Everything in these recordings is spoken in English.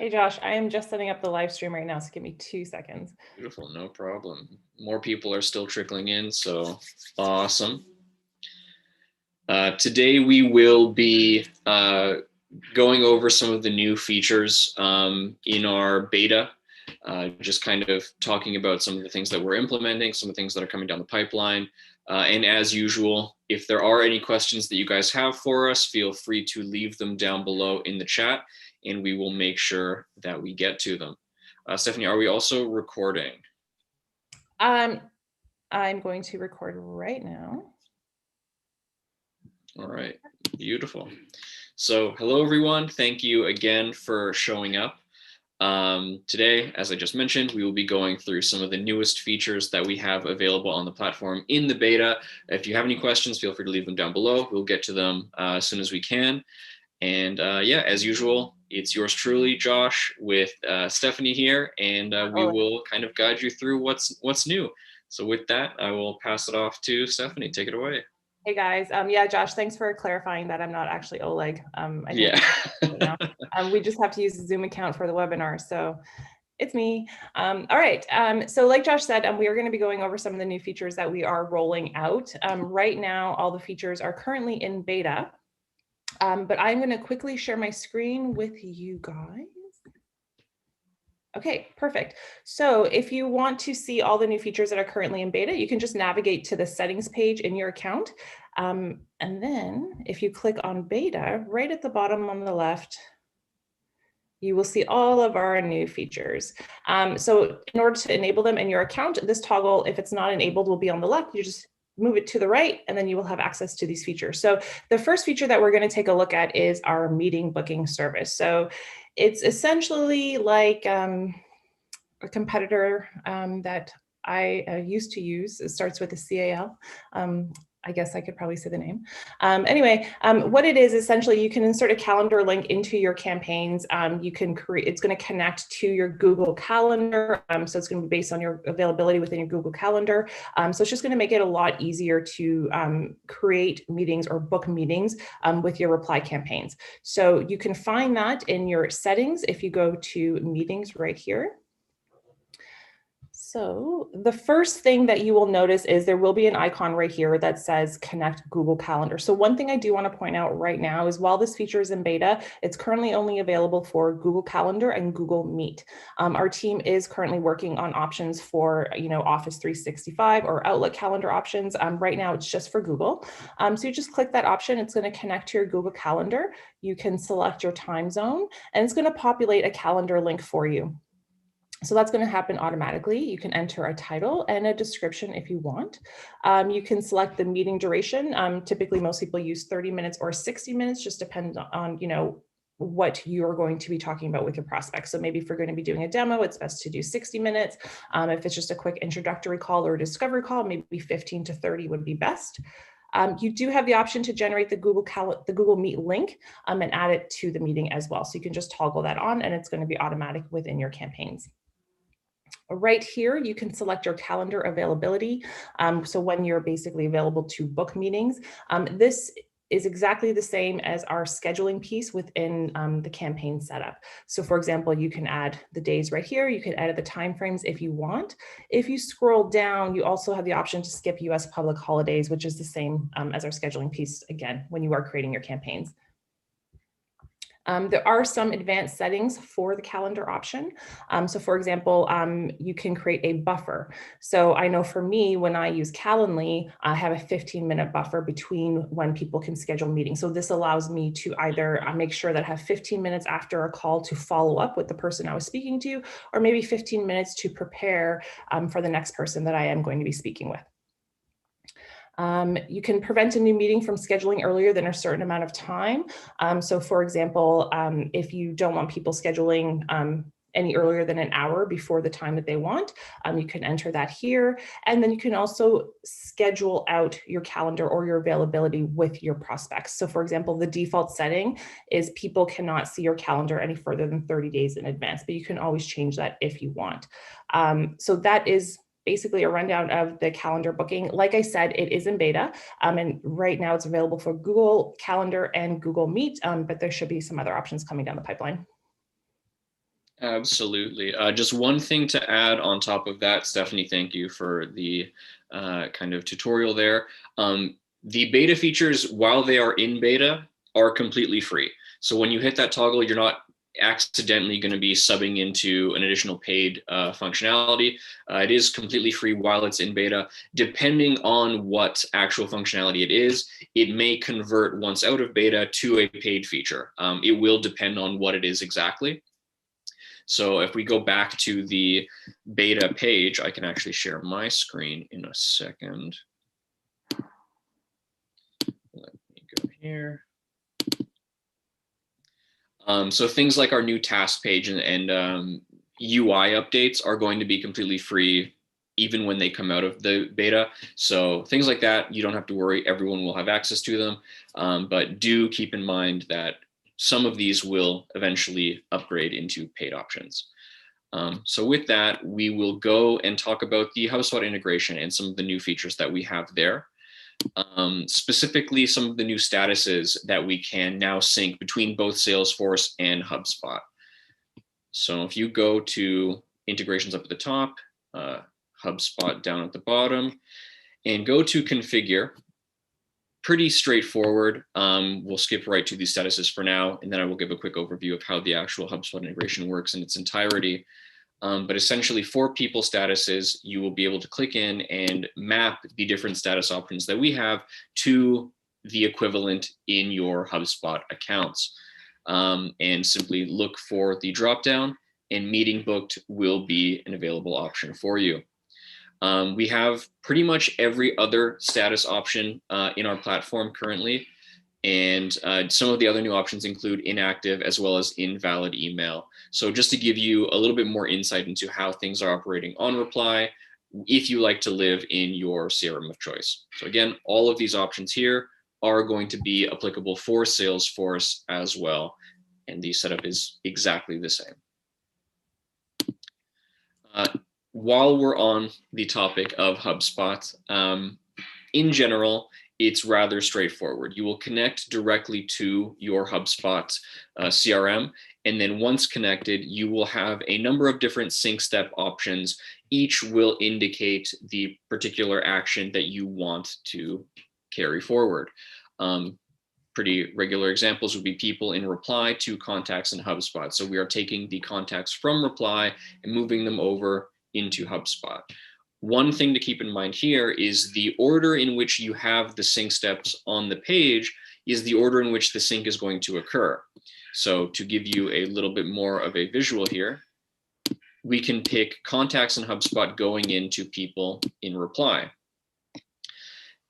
Hey Josh, I am just setting up the live stream right now, so give me 2 seconds. Beautiful, no problem. More people are still trickling in, so awesome. Today we will be going over some of the new features in our beta, just kind of talking about some of the things that we're implementing, some of the things that are coming down the pipeline. And as usual, if there are any questions that you guys have for us, feel free to leave them down below in the chat, and we will make sure that we get to them. Stephanie, are we also recording? I'm going to record right now. All right, beautiful. So hello, everyone. Thank you again for showing up. Today, as I just mentioned, we will be going through some of the newest features that we have available on the platform in the beta. If you have any questions, feel free to leave them down below. We'll get to them as soon as we can. And yeah, as usual, it's yours truly, Josh, with Stephanie here, and we will kind of guide you through what's new. So with that, I will pass it off to Stephanie. Take it away. Hey guys, yeah, Josh, thanks for clarifying that I'm not actually Oleg. I think Yeah. we just have to use the Zoom account for the webinar, so it's me. All right, so like Josh said, we are going to be going over some of the new features that we are rolling out. Right now, all the features are currently in beta, but I'm going to quickly share my screen with you guys. Okay, perfect. So if you want to see all the new features that are currently in beta, you can just navigate to the settings page in your account. And then if you click on beta, right at the bottom on the left, you will see all of our new features. So in order to enable them in your account, this toggle, if it's not enabled, will be on the left. You just move it to the right, and then you will have access to these features. So the first feature that we're going to take a look at is our meeting booking service. So it's essentially like a competitor that I used to use. It starts with a CAL. I guess I could probably say the name. Anyway, what it is essentially, you can insert a calendar link into your campaigns. You can create, it's going to connect to your Google Calendar. So it's going to be based on your availability within your Google Calendar. So it's just going to make it a lot easier to create meetings or book meetings with your reply campaigns. So you can find that in your settings if you go to meetings right here. So the first thing that you will notice is there will be an icon right here that says connect Google Calendar. So one thing I do want to point out right now is while this feature is in beta, it's currently only available for Google Calendar and Google Meet. Our team is currently working on options for, Office 365 or Outlook calendar options. Right now it's just for Google. So you just click that option. It's going to connect to your Google Calendar. You can select your time zone, and it's going to populate a calendar link for you. So that's going to happen automatically. You can enter a title and a description if you want. You can select the meeting duration. Typically, most people use 30 minutes or 60 minutes, just depends on, what you're going to be talking about with your prospects. So maybe if you're going to be doing a demo, it's best to do 60 minutes. If it's just a quick introductory call or a discovery call, maybe 15 to 30 would be best. You do have the option to generate the Google Meet link and add it to the meeting as well. So you can just toggle that on, and it's going to be automatic within your campaigns. Right here, you can select your calendar availability. So when you're basically available to book meetings, this is exactly the same as our scheduling piece within the campaign setup. So for example, you can add the days right here. You can edit the timeframes if you want. If you scroll down, you also have the option to skip US public holidays, which is the same as our scheduling piece, again, when you are creating your campaigns. There are some advanced settings for the calendar option. So for example, you can create a buffer. So I know for me, when I use Calendly, I have a 15-minute buffer between when people can schedule meetings. So this allows me to either make sure that I have 15 minutes after a call to follow up with the person I was speaking to, or maybe 15 minutes to prepare for the next person that I am going to be speaking with. You can prevent a new meeting from scheduling earlier than a certain amount of time. So for example, if you don't want people scheduling any earlier than an hour before the time that they want, you can enter that here. And then you can also schedule out your calendar or your availability with your prospects. So for example, the default setting is people cannot see your calendar any further than 30 days in advance, but you can always change that if you want. So that is basically a rundown of the calendar booking. Like I said, it is in beta, and right now it's available for Google Calendar and Google Meet, but there should be some other options coming down the pipeline. Absolutely. Just one thing to add on top of that, Stephanie, thank you for the kind of tutorial there. The beta features, while they are in beta, are completely free. So when you hit that toggle, you're not accidentally going to be subbing into an additional paid functionality. It is completely free while it's in beta. Depending on what actual functionality it is, it may convert once out of beta to a paid feature. It will depend on what it is exactly. So if we go back to the beta page, I can actually share my screen in a second. Let me go here. So things like our new task page and UI updates are going to be completely free even when they come out of the beta. So things like that, you don't have to worry, everyone will have access to them. But do keep in mind that some of these will eventually upgrade into paid options. So with that, we will go and talk about the HubSpot integration and some of the new features that we have there. Specifically, some of the new statuses that we can now sync between both Salesforce and HubSpot. So if you go to integrations up at the top, HubSpot down at the bottom, and go to configure, pretty straightforward. We'll skip right to these statuses for now, and then I will give a quick overview of how the actual HubSpot integration works in its entirety. But essentially for people statuses, you will be able to click in and map the different status options that we have to the equivalent in your HubSpot accounts. And simply look for the dropdown, and meeting booked will be an available option for you. We have pretty much every other status option in our platform currently. And some of the other new options include inactive as well as invalid email. So just to give you a little bit more insight into how things are operating on Reply, if you like to live in your CRM of choice. So again, all of these options here are going to be applicable for Salesforce as well. And the setup is exactly the same. While we're on the topic of HubSpot, in general, it's rather straightforward. You will connect directly to your HubSpot CRM. And then once connected, you will have a number of different sync step options. Each will indicate the particular action that you want to carry forward. Pretty regular examples would be people in Reply to contacts in HubSpot. So we are taking the contacts from Reply and moving them over into HubSpot. One thing to keep in mind here is the order in which you have the sync steps on the page is the order in which the sync is going to occur. So to give you a little bit more of a visual here, we can pick contacts in HubSpot going into people in Reply.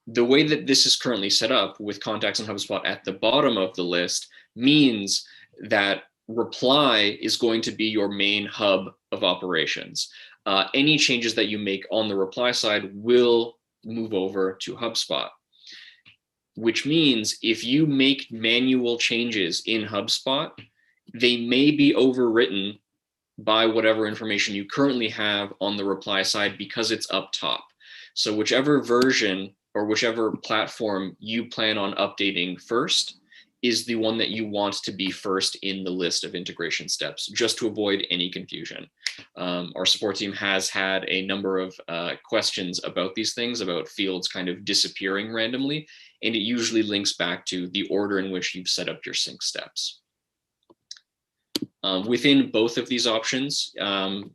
The way that this is currently set up with contacts in HubSpot at the bottom of the list means that Reply is going to be your main hub of operations. Any changes that you make on the Reply side will move over to HubSpot, which means if you make manual changes in HubSpot, they may be overwritten by whatever information you currently have on the Reply side because it's up top. So whichever version or whichever platform you plan on updating first is the one that you want to be first in the list of integration steps, just to avoid any confusion. Our support team has had a number of questions about these things, about fields kind of disappearing randomly, and it usually links back to the order in which you've set up your sync steps. Within both of these options,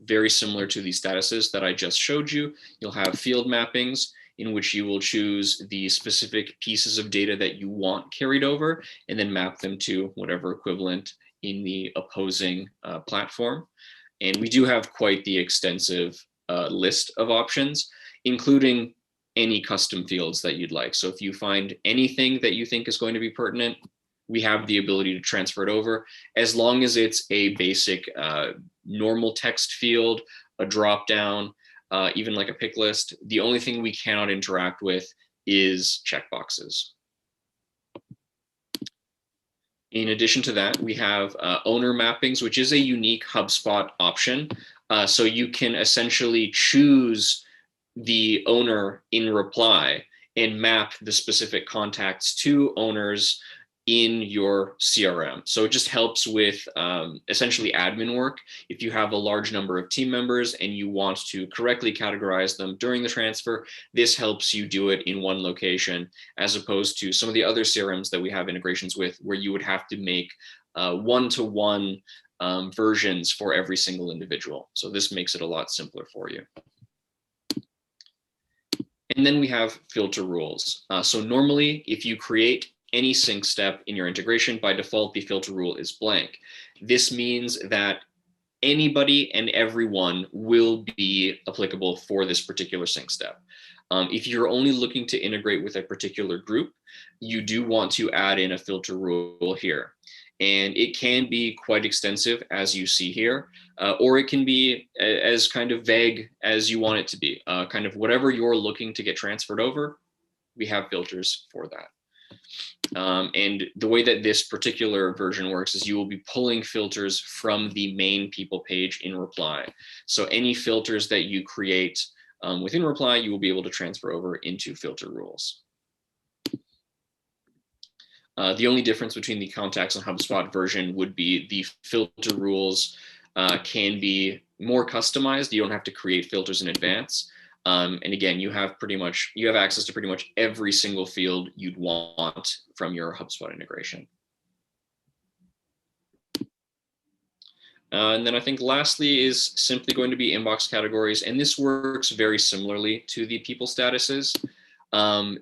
very similar to the statuses that I just showed you, you'll have field mappings in which you will choose the specific pieces of data that you want carried over and then map them to whatever equivalent in the opposing platform. And we do have quite the extensive list of options, including any custom fields that you'd like. So if you find anything that you think is going to be pertinent, we have the ability to transfer it over as long as it's a basic normal text field, a dropdown, even like a pick list. The only thing we cannot interact with is checkboxes. In addition to that, we have owner mappings, which is a unique HubSpot option. So you can essentially choose the owner in Reply and map the specific contacts to owners in your CRM. So it just helps with essentially admin work. If you have a large number of team members and you want to correctly categorize them during the transfer, this helps you do it in one location, as opposed to some of the other CRMs that we have integrations with, where you would have to make one-to-one versions for every single individual. So this makes it a lot simpler for you. And then we have filter rules. So normally, if you create any sync step in your integration, by default, the filter rule is blank. This means that anybody and everyone will be applicable for this particular sync step. If you're only looking to integrate with a particular group, you do want to add in a filter rule here. And it can be quite extensive, as you see here, or it can be as kind of vague as you want it to be. Kind of whatever you're looking to get transferred over, we have filters for that. And the way that this particular version works is you will be pulling filters from the main people page in Reply. So any filters that you create within Reply, you will be able to transfer over into filter rules. The only difference between the Contacts and HubSpot version would be the filter rules can be more customized. You don't have to create filters in advance. And again, you have access to pretty much every single field you'd want from your HubSpot integration. And then I think lastly is simply going to be inbox categories. And this works very similarly to the people statuses.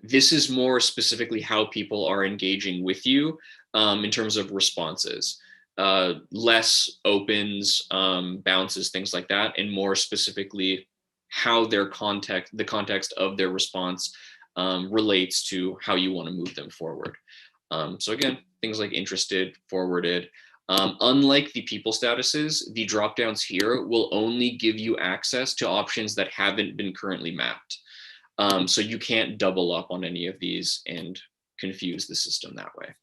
This is more specifically how people are engaging with you in terms of responses. Less opens, bounces, things like that, and more specifically how the context of their response relates to how you want to move them forward. So again, things like interested, forwarded. Unlike the people statuses, the dropdowns here will only give you access to options that haven't been currently mapped. So you can't double up on any of these and confuse the system that way.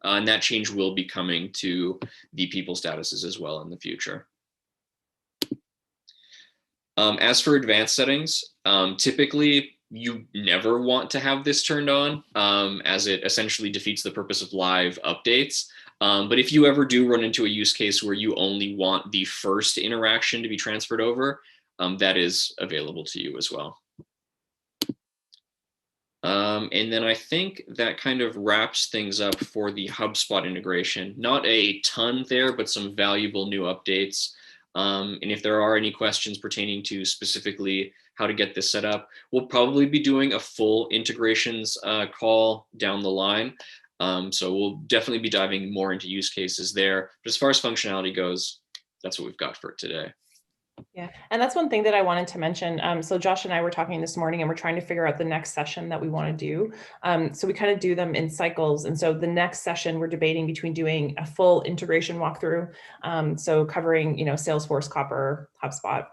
And that change will be coming to the people statuses as well in the future. As for advanced settings, typically you never want to have this turned on, as it essentially defeats the purpose of live updates. But if you ever do run into a use case where you only want the first interaction to be transferred over, that is available to you as well. And then I think that kind of wraps things up for the HubSpot integration. Not a ton there, but some valuable new updates. And if there are any questions pertaining to specifically how to get this set up, we'll probably be doing a full integrations call down the line. So we'll definitely be diving more into use cases there. But as far as functionality goes, that's what we've got for today. Yeah, and that's one thing that I wanted to mention. So Josh and I were talking this morning, and we're trying to figure out the next session that we want to do. So we kind of do them in cycles. And so the next session, we're debating between doing a full integration walkthrough. So covering, Salesforce, Copper, HubSpot,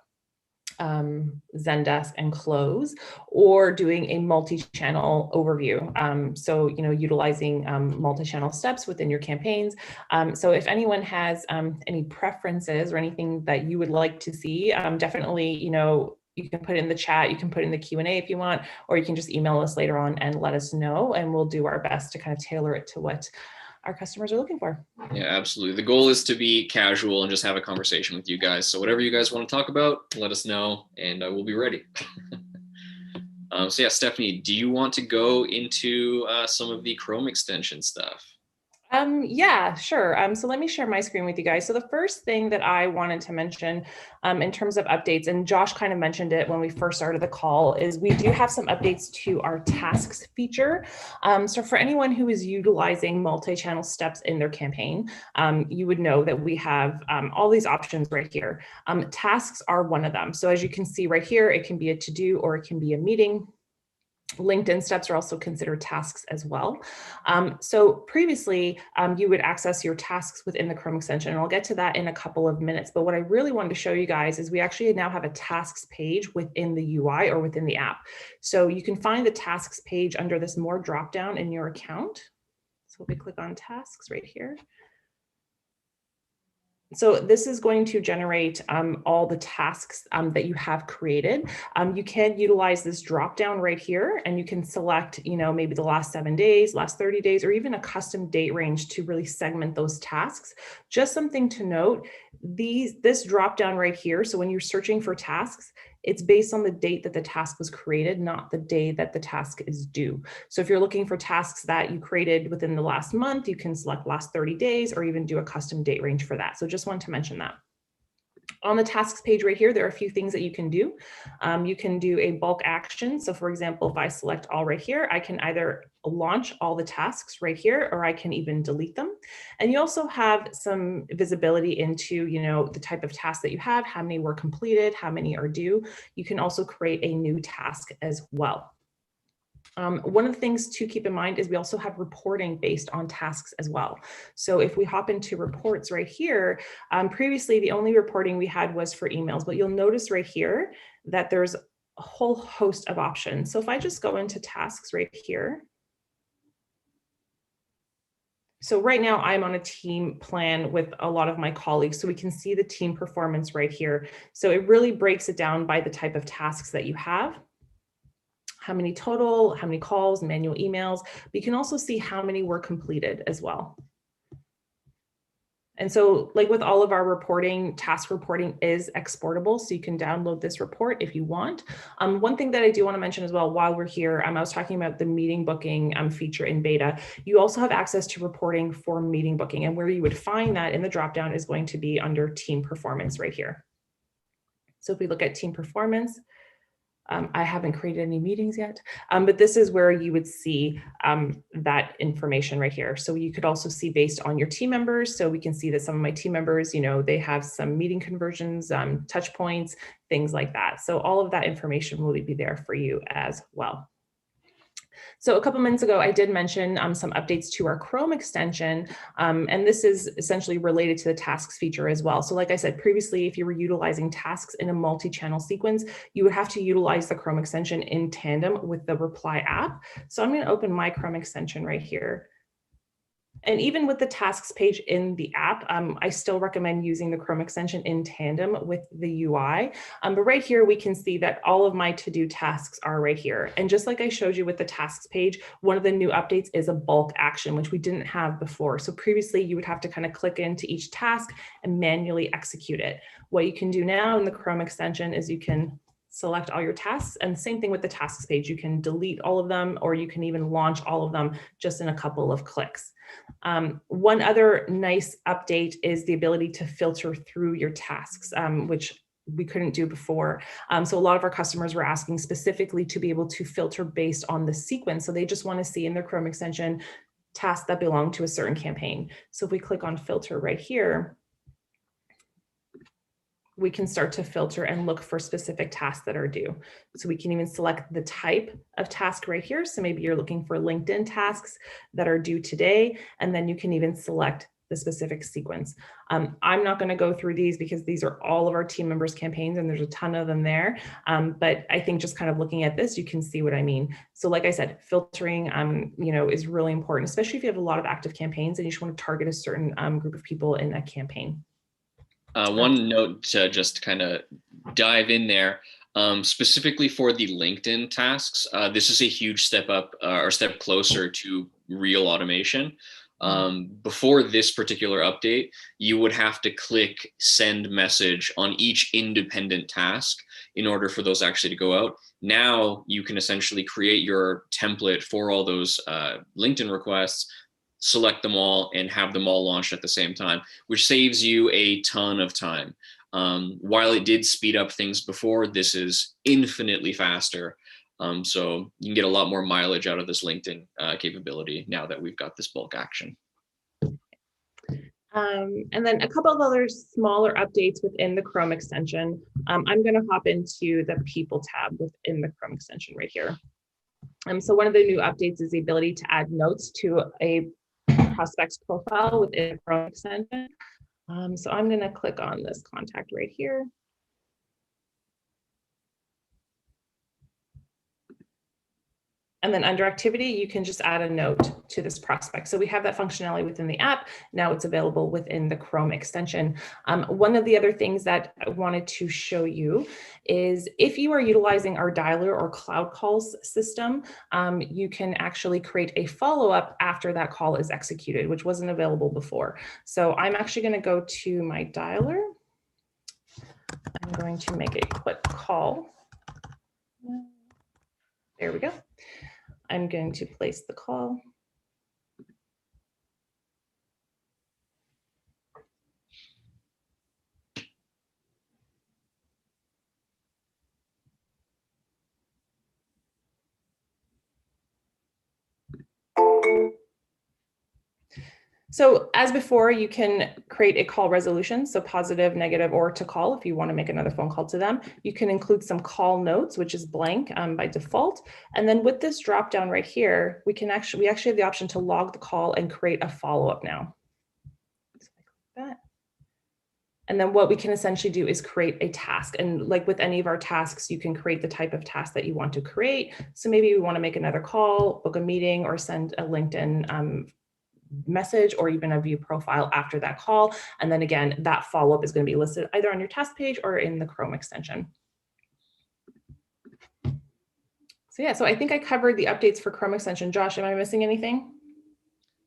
Zendesk, and Close, or doing a multi-channel overview. So, utilizing multi-channel steps within your campaigns. So if anyone has any preferences or anything that you would like to see, definitely, you can put it in the chat, you can put it in the Q&A if you want, or you can just email us later on and let us know, and we'll do our best to kind of tailor it to what our customers are looking for. Yeah, absolutely. The goal is to be casual and just have a conversation with you guys. So whatever you guys want to talk about, let us know, and we'll be ready. So yeah, Stephanie, do you want to go into some of the Chrome extension stuff? Yeah, sure. So let me share my screen with you guys. So the first thing that I wanted to mention in terms of updates, and Josh kind of mentioned it when we first started the call, is we do have some updates to our tasks feature. So for anyone who is utilizing multi-channel steps in their campaign, you would know that we have all these options right here. Tasks are one of them. So as you can see right here, it can be a to-do or it can be a meeting. LinkedIn steps are also considered tasks as well. So previously, you would access your tasks within the Chrome extension, and I'll get to that in a couple of minutes. But what I really wanted to show you guys is we actually now have a tasks page within the UI or within the app. So you can find the tasks page under this more dropdown in your account. So we click on tasks right here. So this is going to generate all the tasks that you have created. You can utilize this drop down right here, and you can select, maybe the last 7 days, last 30 days, or even a custom date range to really segment those tasks. Just something to note, this drop down right here, so when you're searching for tasks, it's based on the date that the task was created, not the day that the task is due. So if you're looking for tasks that you created within the last month, you can select last 30 days or even do a custom date range for that. So just want to mention that. On the tasks page right here, there are a few things that you can do. You can do a bulk action. So for example, if I select all right here, I can either launch all the tasks right here, or I can even delete them. And you also have some visibility into, the type of task that you have, how many were completed, how many are due. You can also create a new task as well. One of the things to keep in mind is we also have reporting based on tasks as well. So if we hop into reports right here, previously the only reporting we had was for emails, but you'll notice right here that there's a whole host of options. So if I just go into tasks right here, so right now I'm on a team plan with a lot of my colleagues, so we can see the team performance right here. So it really breaks it down by the type of tasks that you have. How many total, how many calls, manual emails. But you can also see how many were completed as well. And so like with all of our reporting, task reporting is exportable. So you can download this report if you want. One thing that I do want to mention as well, while we're here, I was talking about the meeting booking feature in beta. You also have access to reporting for meeting booking, and where you would find that in the dropdown is going to be under team performance right here. So if we look at team performance, I haven't created any meetings yet, but this is where you would see that information right here. So you could also see based on your team members. So we can see that some of my team members, they have some meeting conversions, touch points, things like that. So all of that information will be there for you as well. So a couple minutes ago, I did mention some updates to our Chrome extension, and this is essentially related to the tasks feature as well. So like I said previously, if you were utilizing tasks in a multi-channel sequence, you would have to utilize the Chrome extension in tandem with the Reply app. So I'm going to open my Chrome extension right here. And even with the tasks page in the app, I still recommend using the Chrome extension in tandem with the UI. But right here, we can see that all of my to-do tasks are right here. And just like I showed you with the tasks page, one of the new updates is a bulk action, which we didn't have before. So previously, you would have to kind of click into each task and manually execute it. What you can do now in the Chrome extension is you can select all your tasks, and same thing with the tasks page. You can delete all of them, or you can even launch all of them just in a couple of clicks. One other nice update is the ability to filter through your tasks, which we couldn't do before. So a lot of our customers were asking specifically to be able to filter based on the sequence. So they just want to see in their Chrome extension tasks that belong to a certain campaign. So if we click on filter right here, we can start to filter and look for specific tasks that are due. So we can even select the type of task right here. So maybe you're looking for LinkedIn tasks that are due today, and then you can even select the specific sequence. I'm not going to go through these because these are all of our team members' campaigns and there's a ton of them there. But I think just kind of looking at this, you can see what I mean. So like I said, filtering, is really important, especially if you have a lot of active campaigns and you just want to target a certain group of people in a campaign. One note to just kind of dive in there, specifically for the LinkedIn tasks, this is a huge step up or step closer to real automation. Before this particular update, you would have to click send message on each independent task in order for those actually to go out. Now you can essentially create your template for all those LinkedIn requests, select them all, and have them all launched at the same time, which saves you a ton of time. While it did speed up things before, this is infinitely faster. So you can get a lot more mileage out of this LinkedIn capability now that we've got this bulk action. And then a couple of other smaller updates within the Chrome extension. I'm going to hop into the People tab within the Chrome extension right here. So one of the new updates is the ability to add notes to a prospect's profile within the Chrome extension. So I'm going to click on this contact right here. And then under activity, you can just add a note to this prospect. So we have that functionality within the app. Now it's available within the Chrome extension. One of the other things that I wanted to show you is if you are utilizing our dialer or cloud calls system, you can actually create a follow-up after that call is executed, which wasn't available before. So I'm actually going to go to my dialer. I'm going to make a quick call. There we go. I'm going to place the call. So as before, you can create a call resolution, so positive, negative, or to call if you want to make another phone call to them. You can include some call notes, which is blank by default. And then with this drop down right here, we actually have the option to log the call and create a follow-up now. So I click that. And then what we can essentially do is create a task. And like with any of our tasks, you can create the type of task that you want to create. So maybe we want to make another call, book a meeting, or send a LinkedIn message, or even a view profile after that call. And then again, that follow-up is going to be listed either on your task page or in the Chrome extension. So yeah, so I think I covered the updates for Chrome extension. Josh, am I missing anything?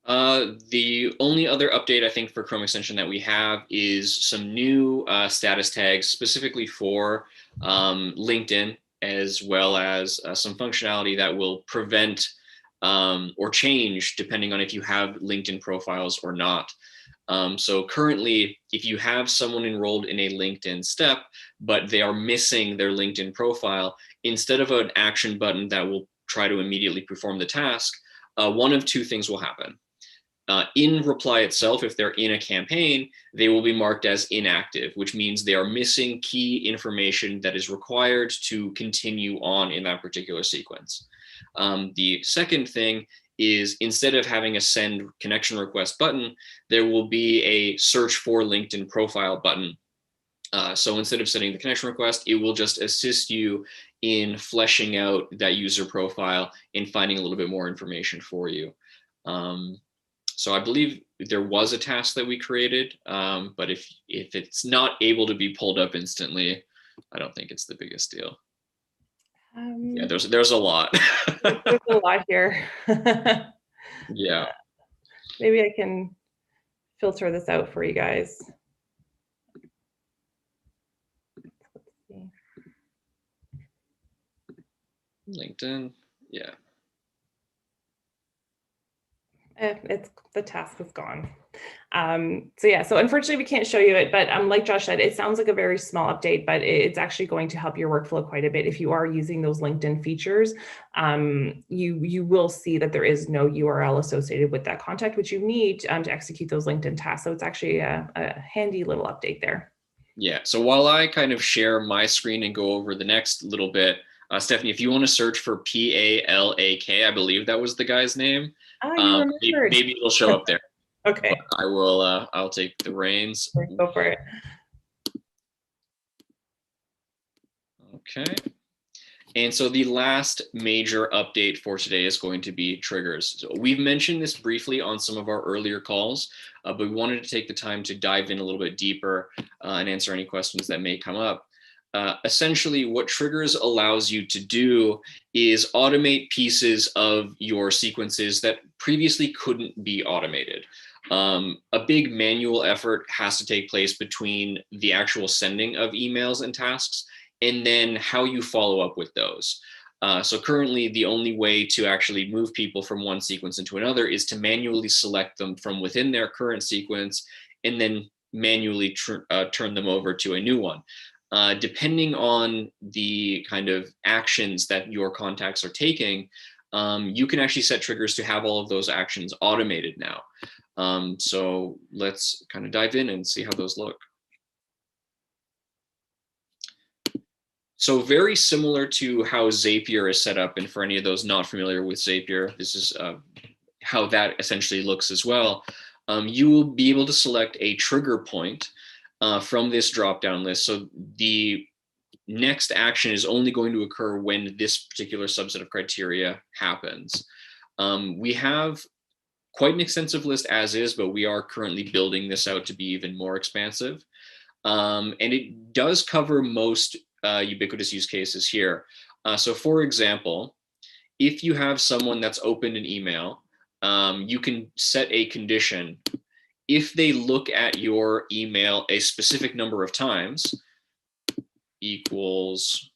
The only other update I think for Chrome extension that we have is some new status tags specifically for LinkedIn, as well as some functionality that will prevent or change depending on if you have LinkedIn profiles or not. So currently, if you have someone enrolled in a LinkedIn step, but they are missing their LinkedIn profile, instead of an action button that will try to immediately perform the task, one of two things will happen. In reply itself, if they're in a campaign, they will be marked as inactive, which means they are missing key information that is required to continue on in that particular sequence. The second thing is, instead of having a send connection request button, there will be a search for LinkedIn profile button. So instead of sending the connection request, it will just assist you in fleshing out that user profile and finding a little bit more information for you. So I believe there was a task that we created, but if it's not able to be pulled up instantly, I don't think it's the biggest deal. Yeah, there's a lot. There's a lot here. Yeah. Maybe I can filter this out for you guys. Let's see. LinkedIn, yeah. It's the task is gone. So yeah, so unfortunately we can't show you it, but like Josh said, it sounds like a very small update, but it's actually going to help your workflow quite a bit. If you are using those LinkedIn features, you will see that there is no URL associated with that contact, which you need to execute those LinkedIn tasks. So it's actually a handy little update there. Yeah, so while I kind of share my screen and go over the next little bit, Stephanie, if you want to search for Palak, I believe that was the guy's name. Maybe it'll show up there. Okay. But I will. I'll take the reins. Go for it. Okay. And so the last major update for today is going to be triggers. So we've mentioned this briefly on some of our earlier calls, but we wanted to take the time to dive in a little bit deeper and answer any questions that may come up. Essentially, what triggers allows you to do is automate pieces of your sequences that previously couldn't be automated. A big manual effort has to take place between the actual sending of emails and tasks and then how you follow up with those. So currently, the only way to actually move people from one sequence into another is to manually select them from within their current sequence and then manually turn them over to a new one. Depending on the kind of actions that your contacts are taking, you can actually set triggers to have all of those actions automated now. So let's kind of dive in and see how those look. So very similar to how Zapier is set up, and for any of those not familiar with Zapier, this is how that essentially looks as well. You will be able to select a trigger point from this drop-down list. So the next action is only going to occur when this particular subset of criteria happens. We have quite an extensive list as is, but we are currently building this out to be even more expansive. And it does cover most ubiquitous use cases here. So for example, if you have someone that's opened an email, you can set a condition. If they look at your email a specific number of times, equals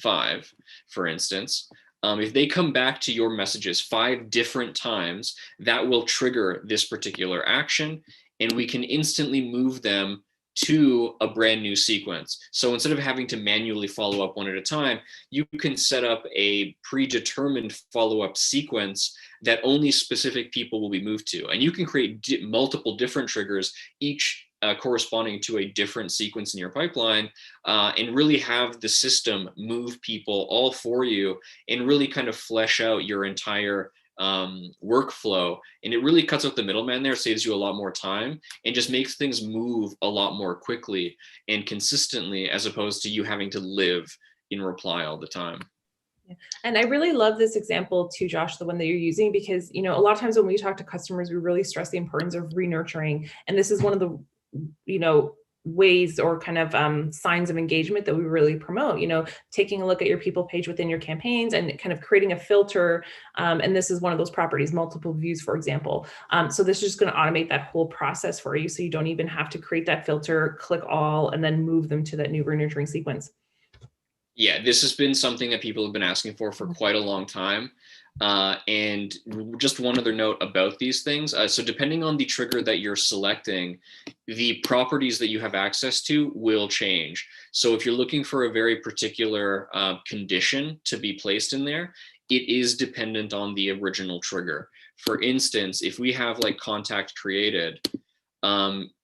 5, for instance, if they come back to your messages 5 different times, that will trigger this particular action, and we can instantly move them to a brand new sequence. So instead of having to manually follow up one at a time, you can set up a predetermined follow-up sequence that only specific people will be moved to. And you can create multiple different triggers, each corresponding to a different sequence in your pipeline, and really have the system move people all for you and really kind of flesh out your entire workflow. And it really cuts out the middleman there, saves you a lot more time, and just makes things move a lot more quickly and consistently, as opposed to you having to live in reply all the time. Yeah. And I really love this example too, Josh, the one that you're using, because, you know, a lot of times when we talk to customers, we really stress the importance of re-nurturing. And this is one of the, you know, ways or kind of signs of engagement that we really promote, you know, taking a look at your people page within your campaigns and kind of creating a filter. And this is one of those properties, multiple views, for example. So this is just going to automate that whole process for you. So you don't even have to create that filter, click all, and then move them to that new re-nurturing sequence. Yeah, this has been something that people have been asking for quite a long time. And just one other note about these things. So depending on the trigger that you're selecting, the properties that you have access to will change. So if you're looking for a very particular condition to be placed in there, it is dependent on the original trigger. For instance, if we have like contact created,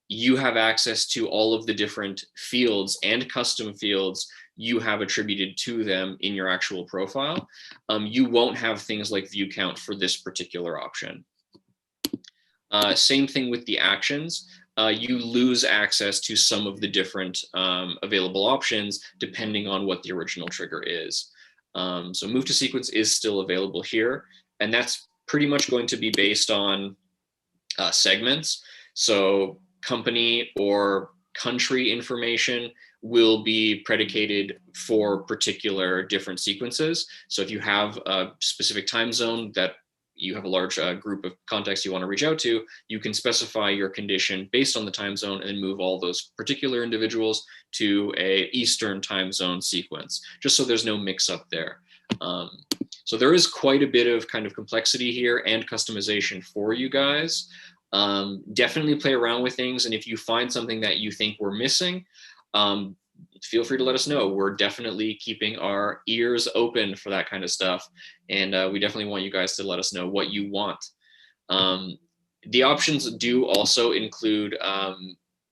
you have access to all of the different fields and custom fields you have attributed to them in your actual profile. You won't have things like view count for this particular option. Same thing with the actions. You lose access to some of the different available options depending on what the original trigger is. So move to sequence is still available here, and that's pretty much going to be based on segments. So company or country information will be predicated for particular different sequences. So if you have a specific time zone that you have a large group of contacts you want to reach out to, you can specify your condition based on the time zone and move all those particular individuals to a Eastern time zone sequence, just so there's no mix up there. So there is quite a bit of kind of complexity here and customization for you guys. Definitely play around with things. And if you find something that you think we're missing, feel free to let us know. We're definitely keeping our ears open for that kind of stuff. And we definitely want you guys to let us know what you want. The options do also include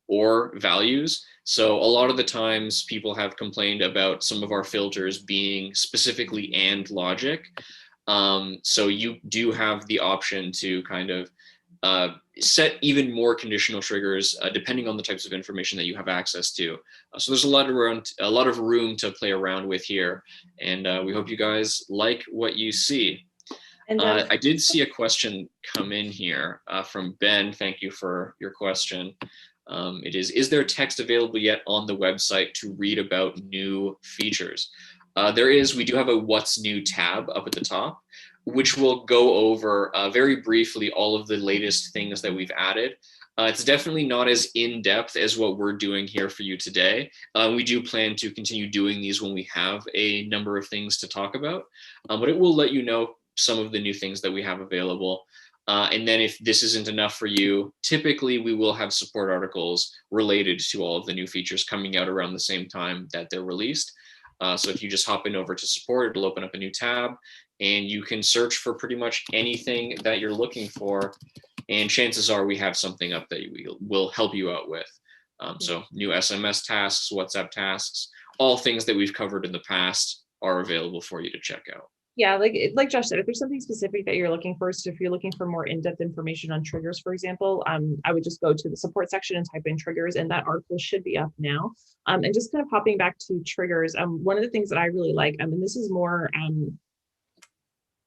OR values. So a lot of the times people have complained about some of our filters being specifically AND logic. So you do have the option to kind of set even more conditional triggers depending on the types of information that you have access to. So there's a lot of room to play around with here, and we hope you guys like what you see. And I did see a question come in here from Ben. Thank you for your question. It is there text available yet on the website to read about new features? There is. We do have a What's New tab up at the top, which will go over very briefly all of the latest things that we've added. It's definitely not as in-depth as what we're doing here for you today. We do plan to continue doing these when we have a number of things to talk about, but it will let you know some of the new things that we have available. And then if this isn't enough for you, typically we will have support articles related to all of the new features coming out around the same time that they're released. So if you just hop in over to support, it'll open up a new tab and you can search for pretty much anything that you're looking for. And chances are we have something up that we will help you out with. So new SMS tasks, WhatsApp tasks, all things that we've covered in the past are available for you to check out. Yeah, like Josh said, if there's something specific that you're looking for, so if you're looking for more in-depth information on triggers, for example, I would just go to the support section and type in triggers, and that article should be up now. And just kind of popping back to triggers, one of the things that I really like, and this is more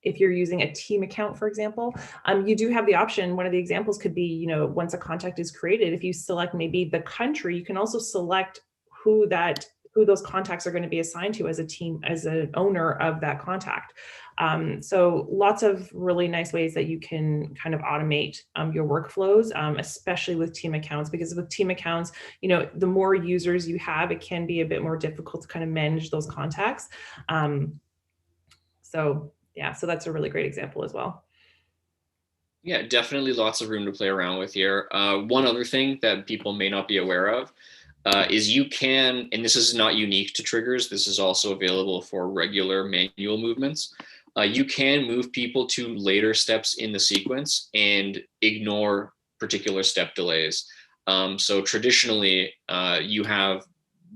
if you're using a team account, for example, you do have the option. One of the examples could be, once a contact is created, if you select maybe the country, you can also select who those contacts are going to be assigned to as a team, as an owner of that contact. So lots of really nice ways that you can kind of automate your workflows, especially with team accounts, because with team accounts, the more users you have, it can be a bit more difficult to kind of manage those contacts. So yeah, so that's a really great example as well. Yeah, definitely lots of room to play around with here. One other thing that people may not be aware of is you can, and this is not unique to triggers, this is also available for regular manual movements. You can move people to later steps in the sequence and ignore particular step delays. So traditionally, you have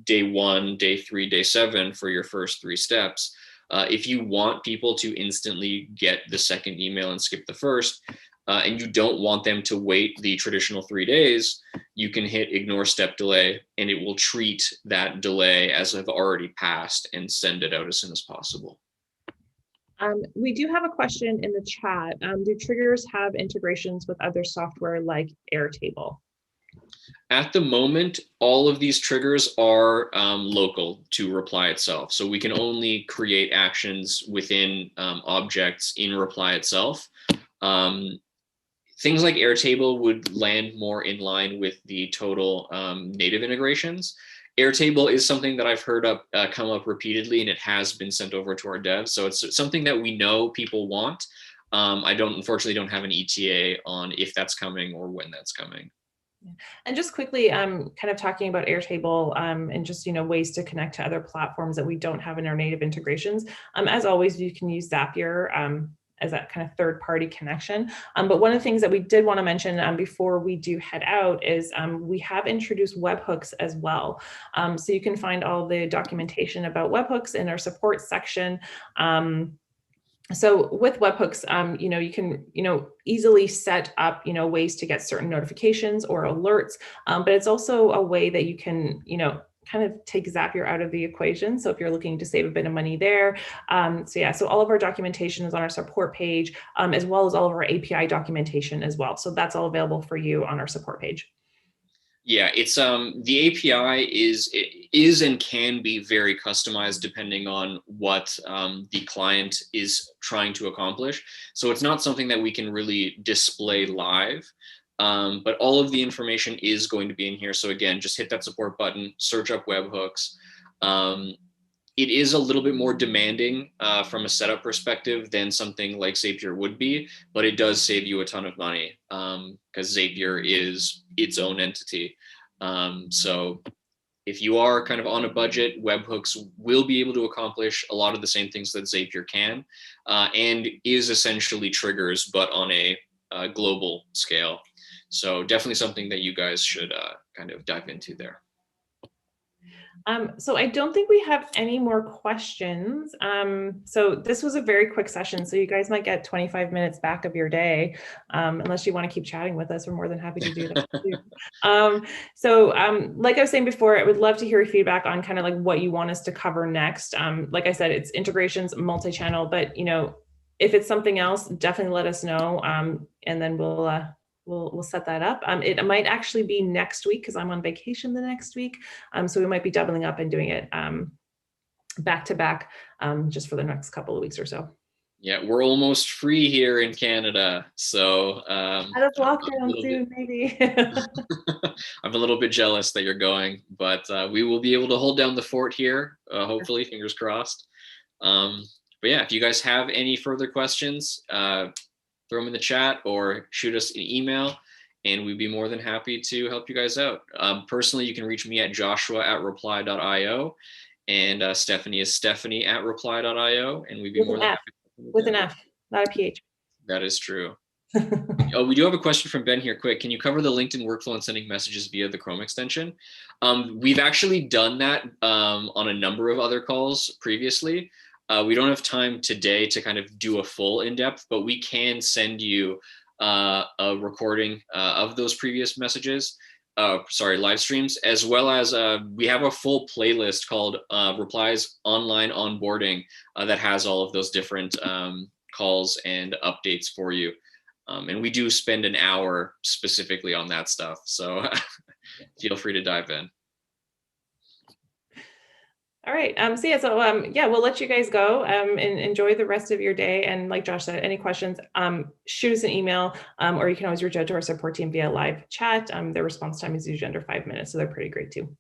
day 1, day 3, day 7 for your first 3 steps. If you want people to instantly get the second email and skip the first, and you don't want them to wait the traditional 3 days, you can hit ignore step delay and it will treat that delay as have already passed and send it out as soon as possible. We do have a question in the chat. Do triggers have integrations with other software like Airtable? At the moment, all of these triggers are local to Reply itself. So we can only create actions within objects in Reply itself. Things like Airtable would land more in line with the total native integrations. Airtable is something that I've heard come up repeatedly, and it has been sent over to our devs. So it's something that we know people want. I unfortunately don't have an ETA on if that's coming or when that's coming. And just quickly, kind of talking about Airtable and just ways to connect to other platforms that we don't have in our native integrations. As always, you can use Zapier as that kind of third-party connection. But one of the things that we did want to mention before we do head out is we have introduced webhooks as well. So you can find all the documentation about webhooks in our support section. So with webhooks, you can, easily set up, ways to get certain notifications or alerts, but it's also a way that you can, kind of take Zapier out of the equation. So if you're looking to save a bit of money there. So all of our documentation is on our support page, as well as all of our API documentation as well. So that's all available for you on our support page. Yeah, it's the API is and can be very customized depending on what the client is trying to accomplish. So it's not something that we can really display live, but all of the information is going to be in here. So again, just hit that support button, search up webhooks. It is a little bit more demanding from a setup perspective than something like Zapier would be, but it does save you a ton of money because Zapier is its own entity. So if you are kind of on a budget, webhooks will be able to accomplish a lot of the same things that Zapier can, and is essentially triggers, but on a global scale. So definitely something that you guys should kind of dive into there. So I don't think we have any more questions. So this was a very quick session. So you guys might get 25 minutes back of your day, unless you want to keep chatting with us. We're more than happy to do that too. Like I was saying before, I would love to hear your feedback on kind of like what you want us to cover next. Like I said, it's integrations, multi-channel, but if it's something else, definitely let us know. And then we'll set that up. It might actually be next week because I'm on vacation the next week. So we might be doubling up and doing it back to back just for the next couple of weeks or so. Yeah, we're almost free here in Canada. So out of lockdown soon, maybe. I'm a little bit jealous that you're going, but we will be able to hold down the fort here. Hopefully, fingers crossed. But yeah, if you guys have any further questions, throw them in the chat or shoot us an email and we'd be more than happy to help you guys out. Personally, you can reach me at joshua@reply.io and Stephanie is stephanie@reply.io and we'd be more than happy. With an F, not a PH. That is true. Oh, we do have a question from Ben here. Quick, can you cover the LinkedIn workflow and sending messages via the Chrome extension? We've actually done that on a number of other calls previously. We don't have time today to kind of do a full in-depth, but we can send you a recording of those previous messages, live streams, as well as we have a full playlist called Replies Online Onboarding that has all of those different calls and updates for you. And we do spend an hour specifically on that stuff. So feel free to dive in. All right. Yeah, we'll let you guys go and enjoy the rest of your day. And like Josh said, any questions, shoot us an email, or you can always reach out to our support team via live chat. Their response time is usually under 5 minutes, so they're pretty great too.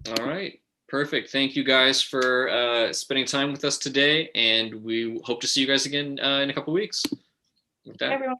All right. Perfect. Thank you guys for spending time with us today. And we hope to see you guys again in a couple of weeks. With that. Bye, everyone.